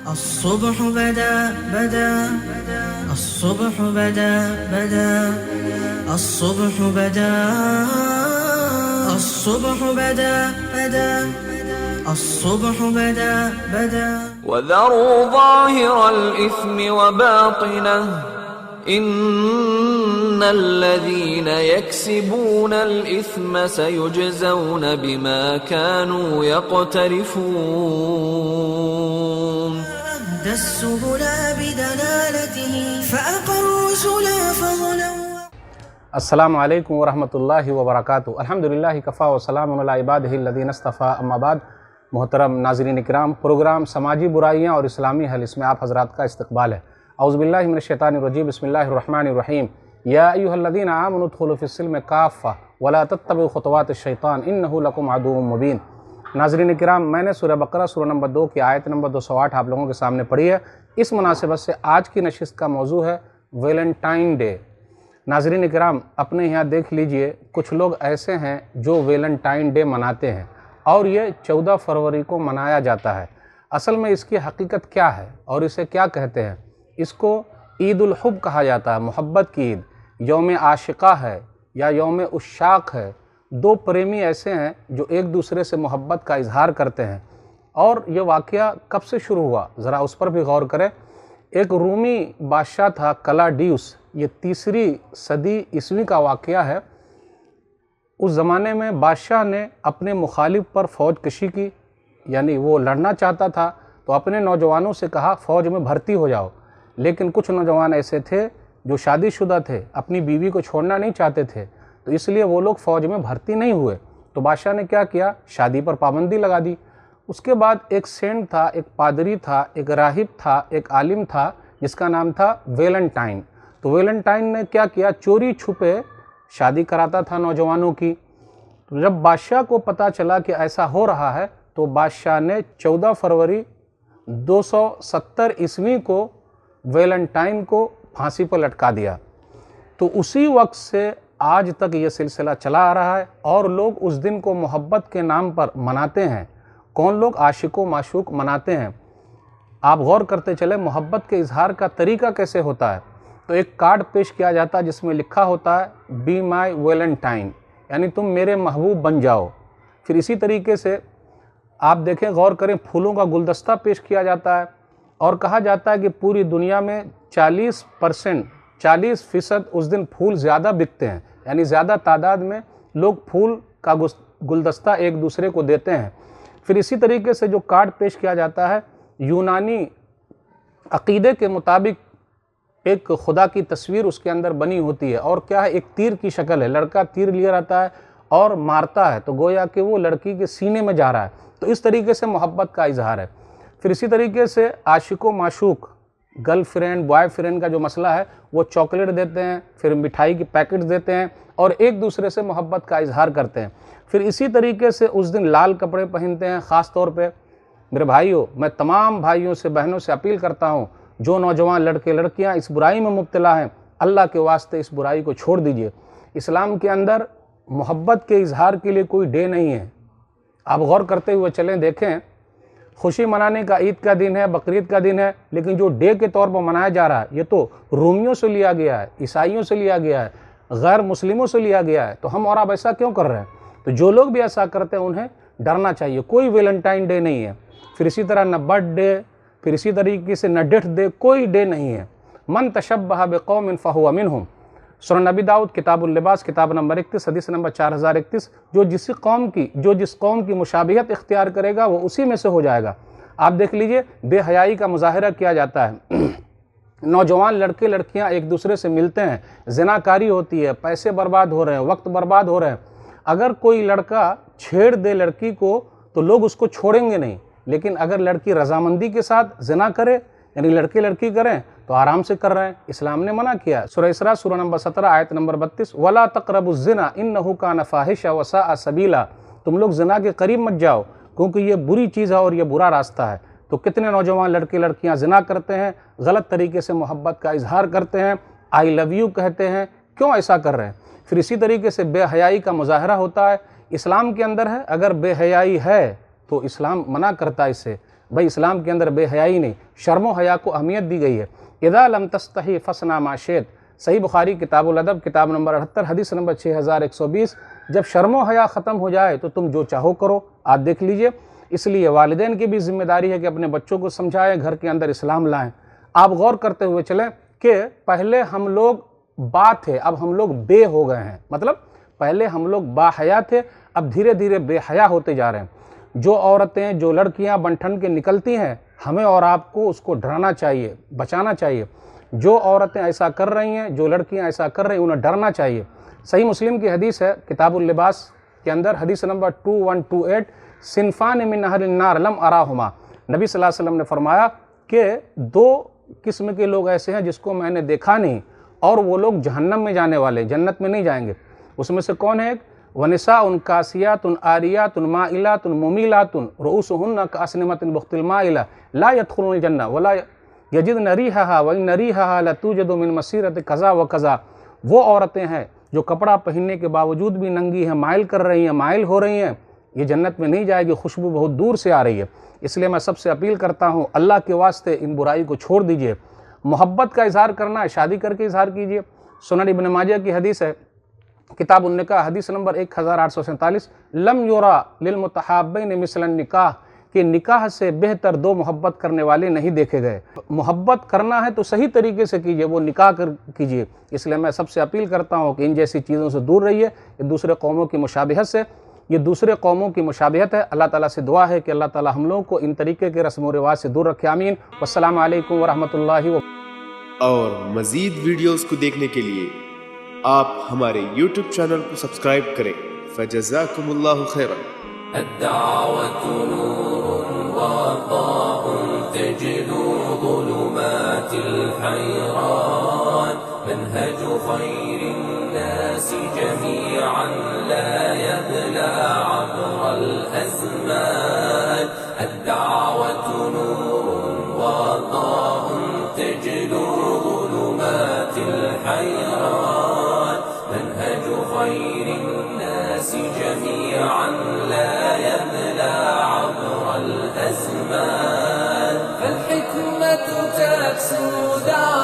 الصبح بدا الصبح بدا الصبح بدا الصبح بدا الصبح بدا وذروا ظاهر الإثم وباطنه إن الذين يكسبون الإثم سيجزون بما كانوا يقترفون أهدى السبل بدلالته فأقروا الرسل فظلموا. السلام علیکم ورحمۃ اللہ وبرکاتہ. الحمدللہ کفا و سلام علی عبادہ الذین اصطفیٰ. اما بعد. محترم ناظرین اکرام، پروگرام سماجی برائیاں اور اسلامی حل، اس میں آپ حضرات کا استقبال ہے. اعوذ باللہ من الشیطان الرجیم، بسم اللہ الرحمن الرحیم. یا ایھا الذین آمنوا ادخلوا فی السلم کافۃ ولا تتبعوا خطوات الشیطان انہ لکم عدو مبین. ناظرین اکرام، میں نے سورہ بقرہ سورہ نمبر 2 کی آیت نمبر 208 آپ لوگوں کے سامنے پڑھی ہے. اس مناسبت سے آج کی نشست کا موضوع ہے ویلنٹائن ڈے. ناظرین اکرام، اپنے یہاں دیکھ لیجئے، کچھ لوگ ایسے ہیں جو ویلنٹائن ڈے مناتے ہیں اور یہ 14 فروری کو منایا جاتا ہے. اصل میں اس کی حقیقت کیا ہے اور اسے کیا کہتے ہیں؟ اس کو عید الحب کہا جاتا ہے، محبت کی عید. یوم عاشقہ ہے یا یوم عشاق ہے. دو پریمی ایسے ہیں جو ایک دوسرے سے محبت کا اظہار کرتے ہیں. اور یہ واقعہ کب سے شروع ہوا، ذرا اس پر بھی غور کریں. ایک رومی بادشاہ تھا کلاڈیوس. یہ 3 صدی عیسوی کا واقعہ ہے. اس زمانے میں بادشاہ نے اپنے مخالف پر فوج کشی کی، یعنی وہ لڑنا چاہتا تھا تو اپنے نوجوانوں سے کہا فوج میں بھرتی ہو جاؤ. لیکن کچھ نوجوان ایسے تھے جو شادی شدہ تھے، اپنی بیوی کو چھوڑنا نہیں چاہتے تھے، تو اس لیے وہ لوگ فوج میں بھرتی نہیں ہوئے. تو بادشاہ نے کیا کیا، شادی پر پابندی لگا دی. اس کے بعد ایک سینٹ تھا، ایک پادری تھا، ایک راہب تھا، ایک عالم تھا جس کا نام تھا ویلنٹائن. تو ویلنٹائن نے کیا کیا، چوری چھپے شادی کراتا تھا نوجوانوں کی. تو جب بادشاہ کو پتہ چلا کہ ایسا ہو رہا ہے تو بادشاہ نے 14 فروری 270 عیسوی کو ویلنٹائن کو پھانسی پر لٹکا دیا. تو اسی وقت سے آج تک یہ سلسلہ چلا آ رہا ہے اور لوگ اس دن کو محبت کے نام پر مناتے ہیں. کون لوگ؟ عاشق و معشوق مناتے ہیں. آپ غور کرتے چلیں محبت کے اظہار کا طریقہ کیسے ہوتا ہے. تو ایک کارڈ پیش کیا جاتا ہے جس میں لکھا ہوتا ہے بی مائی ویلنٹائن، یعنی تم میرے محبوب بن جاؤ. پھر اسی طریقے سے آپ دیکھیں، غور کریں، پھولوں کا گلدستہ پیش کیا جاتا ہے اور کہا جاتا ہے کہ پوری دنیا میں 40% اس دن پھول زیادہ بکتے ہیں، یعنی زیادہ تعداد میں لوگ پھول کا گلدستہ ایک دوسرے کو دیتے ہیں. پھر اسی طریقے سے جو کارڈ پیش کیا جاتا ہے، یونانی عقیدے کے مطابق ایک خدا کی تصویر اس کے اندر بنی ہوتی ہے اور کیا ہے، ایک تیر کی شکل ہے. لڑکا تیر لیے رہتا ہے اور مارتا ہے تو گویا کہ وہ لڑکی کے سینے میں جا رہا ہے. تو اس طریقے سے محبت کا اظہار ہے. پھر اسی طریقے سے عاشق و معشوق، گرل فرینڈ بوائے فرینڈ کا جو مسئلہ ہے، وہ چاکلیٹ دیتے ہیں، پھر مٹھائی کی پیکٹس دیتے ہیں اور ایک دوسرے سے محبت کا اظہار کرتے ہیں. پھر اسی طریقے سے اس دن لال کپڑے پہنتے ہیں. خاص طور پہ میرے بھائیوں، میں تمام بھائیوں سے بہنوں سے اپیل کرتا ہوں، جو نوجوان لڑکے لڑکیاں اس برائی میں مبتلا ہیں، اللہ کے واسطے اس برائی کو چھوڑ دیجئے. اسلام کے اندر محبت کے اظہار کے لیے کوئی ڈے نہیں ہے. آپ غور کرتے ہوئے چلیں، دیکھیں، خوشی منانے کا عید کا دن ہے، بقرعید کا دن ہے، لیکن جو ڈے کے طور پر منایا جا رہا ہے یہ تو رومیوں سے لیا گیا ہے، عیسائیوں سے لیا گیا ہے، غیر مسلموں سے لیا گیا ہے. تو ہم اور آپ ایسا کیوں کر رہے ہیں؟ تو جو لوگ بھی ایسا کرتے ہیں انہیں ڈرنا چاہیے. کوئی ویلنٹائن ڈے نہیں ہے. پھر اسی طرح نہ برتھ ڈے، پھر اسی طریقے سے نہ ڈیتھ ڈے، کوئی ڈے نہیں ہے. من تشبہ بقوم فہو منہم. سورہ نبی داؤد کتاب اللباس کتاب نمبر 31 حدیث نمبر 4031. جو جس قوم کی مشابہت اختیار کرے گا وہ اسی میں سے ہو جائے گا. آپ دیکھ لیجئے، بے حیائی کا مظاہرہ کیا جاتا ہے. نوجوان لڑکے لڑکیاں ایک دوسرے سے ملتے ہیں، زناکاری ہوتی ہے، پیسے برباد ہو رہے ہیں، وقت برباد ہو رہے ہیں. اگر کوئی لڑکا چھیڑ دے لڑکی کو تو لوگ اس کو چھوڑیں گے نہیں، لیکن اگر لڑکی رضامندی کے ساتھ زنا کرے، یعنی لڑکے لڑکی کریں، تو آرام سے کر رہے ہیں. اسلام نے منع کیا. سورہ اسراء سورہ نمبر 17 آیت نمبر 32، وَلَا تَقْرَبُوا الزِّنَا إِنَّهُ كَانَ فَاحِشًا وَسَاءَ سَبِيلًا. تم لوگ زنا کے قریب مت جاؤ کیونکہ یہ بری چیز ہے اور یہ برا راستہ ہے. تو کتنے نوجوان لڑکے لڑکیاں زنا کرتے ہیں، غلط طریقے سے محبت کا اظہار کرتے ہیں، آئی لو یو کہتے ہیں. کیوں ایسا کر رہے ہیں؟ پھر اسی طریقے سے بے حیائی کا مظاہرہ ہوتا ہے. اسلام کے اندر ہے، اگر بے حیائی ہے تو اسلام منع کرتا ہے اس سے. بھائی اسلام کے اندر بے حیائی نہیں، شرم و حیا کو اہمیت دی گئی ہے۔ اذا لم تستحی فصنع ما شئت، صحیح بخاری کتاب الادب کتاب نمبر 78 حدیث نمبر 6120، جب شرم و حیا ختم ہو جائے تو تم جو چاہو کرو۔ آپ دیکھ لیجئے، اس لیے والدین کی بھی ذمہ داری ہے کہ اپنے بچوں کو سمجھائیں، گھر کے اندر اسلام لائیں۔ آپ غور کرتے ہوئے چلیں کہ پہلے ہم لوگ با تھے، اب ہم لوگ بے ہو گئے ہیں، مطلب پہلے ہم لوگ با حیا تھے، اب دھیرے دھیرے بے حیا ہوتے جا رہے ہیں۔ جو عورتیں، جو لڑکیاں بن ٹھن کے نکلتی ہیں، ہمیں اور آپ کو اس کو ڈرانا چاہیے، بچانا چاہیے۔ جو عورتیں ایسا کر رہی ہیں، جو لڑکیاں ایسا کر رہی ہیں، انہیں ڈرنا چاہیے۔ صحیح مسلم کی حدیث ہے کتاب اللباس کے اندر حدیث نمبر 2128، صنفان من اہل النار لم اراہما، نبی صلی اللہ علیہ وسلم نے فرمایا کہ دو قسم کے لوگ ایسے ہیں جس کو میں نے دیکھا نہیں، اور وہ لوگ جہنم میں جانے والے، جنت میں نہیں جائیں گے۔ اس میں سے کون ہے؟ وَنِسَاءٌ كَاسِيَاتٌ عَارِيَاتٌ مَائِلَاتٌ مُمِيلَاتٌ رُؤُوسُهُنَّ كَأَسْنِمَةِ الْبُخْتِ الْمَائِلَةِ لَا يَدْخُلُونَ الْجَنَّةَ وَلَا يَجِدْنَ رِيحَهَا وَإِنَّ رِيحَهَا لَتُوجَدُ مِنْ مَسِيرَةِ كَذَا وَكَذَا۔ وہ عورتیں ہیں جو کپڑا پہننے کے باوجود بھی ننگی ہیں، مائل کر رہی ہیں، مائل ہو رہی ہیں، یہ جنت میں نہیں جائے گی، خوشبو بہت دور سے آ رہی ہے۔ اس لیے میں سب سے اپیل کرتا ہوں، اللہ کے واسطے ان برائی کو چھوڑ دیجئے۔ محبت کا اظہار کرنا ہے، شادی کر کے اظہار کیجئے۔ سنن ابن ماجہ کی حدیث ہے کتاب النکاح حدیث نمبر 1847، لم یرا للمتحابین مثل النکاح، کہ نکاح سے بہتر دو محبت کرنے والے نہیں دیکھے گئے۔ محبت کرنا ہے تو صحیح طریقے سے کیجئے، وہ نکاح کیجئے۔ اس لیے میں سب سے اپیل کرتا ہوں کہ ان جیسی چیزوں سے دور رہیے، یہ دوسرے قوموں کی مشابہت سے، یہ دوسرے قوموں کی مشابہت ہے۔ اللہ تعالیٰ سے دعا ہے کہ اللہ تعالیٰ ہم لوگوں کو ان طریقے کے رسم و رواج سے دور رکھے، آمین۔ والسلام علیکم ورحمۃ اللہ وبرکاتہ۔ اور مزید ویڈیوز کو دیکھنے کے لیے آپ ہمارے YouTube چینل کو سبسکرائب کریں۔ فجزاکم اللہ خیرا۔ الدعوة نور وضاء تجد ظلمات الحيران، منهج خير الناس جميعا لا يبلى عبر الأزمان. الدعوة نور وضاء تجد ظلمات الحيران، منهج خير الناس جميعا لا يبلى عبر الأزمان. فالحكمة تكسو دعوة